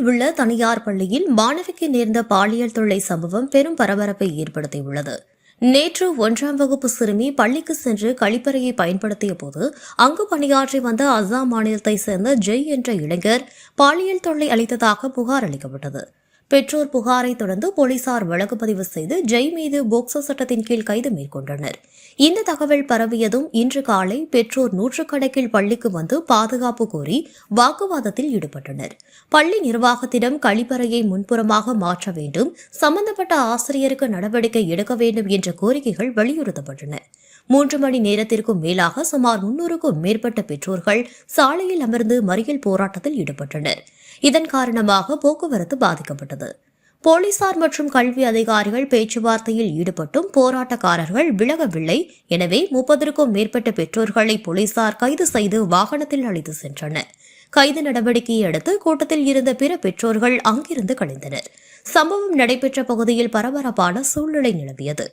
உள்ள தனியார் பள்ளியில் மாணவிக்கு நேர்ந்த பாலியல் தொல்லை சம்பவம் பெரும் பரபரப்பை ஏற்படுத்தியுள்ளது. நேற்று 1ஆம் வகுப்பு சிறுமி பள்ளிக்கு சென்று கழிப்பறையை பயன்படுத்திய போது அங்கு பணியாற்றி வந்த அசாம் மாநிலத்தைச் சேர்ந்த ஜெய் என்ற இளைஞர் பாலியல் தொல்லை அளித்ததாக புகார் அளிக்கப்பட்டது. பெற்றோர் புகாரை தொடர்ந்து போலீசார் வழக்கு பதிவு செய்து ஜெய் மீது போக்சோ சட்டத்தின் கீழ் கைது மேற்கொண்டனர். இந்த தகவல் பரவியதும் இன்று காலை பெற்றோர் நூற்றுக்கணக்கில் பள்ளிக்கு வந்து பாதுகாப்பு கோரி வாக்குவாதத்தில் ஈடுபட்டனர். பள்ளி நிர்வாகத்திடம் கழிப்பறையை முன்புறமாக மாற்ற வேண்டும், சம்பந்தப்பட்ட ஆசிரியருக்கு நடவடிக்கை எடுக்க வேண்டும் என்ற கோரிக்கைகள் வலியுறுத்தப்பட்டன. 3 மணி நேரத்திற்கும் மேலாக சுமார் 300க்கும் மேற்பட்ட பெற்றோர்கள் சாலையில் அமர்ந்து மறியல் போராட்டத்தில் ஈடுபட்டனர். இதன் காரணமாக போக்குவரத்து பாதிக்கப்பட்டது. போலீசார் மற்றும் கல்வி அதிகாரிகள் பேச்சுவார்த்தையில் ஈடுபட்டும் போராட்டக்காரர்கள் விலகவில்லை. எனவே 30க்கும் மேற்பட்ட பெற்றோர்களை போலீசார் கைது செய்து வாகனத்தில் அழைத்து சென்றனர். கைது நடவடிக்கையை அடுத்து கூட்டத்தில் இருந்த பிற பெற்றோர்கள் அங்கிருந்து கலைந்தனர். சம்பவம் நடைபெற்ற பகுதியில் பரபரப்பான சூழ்நிலை நிலவியது.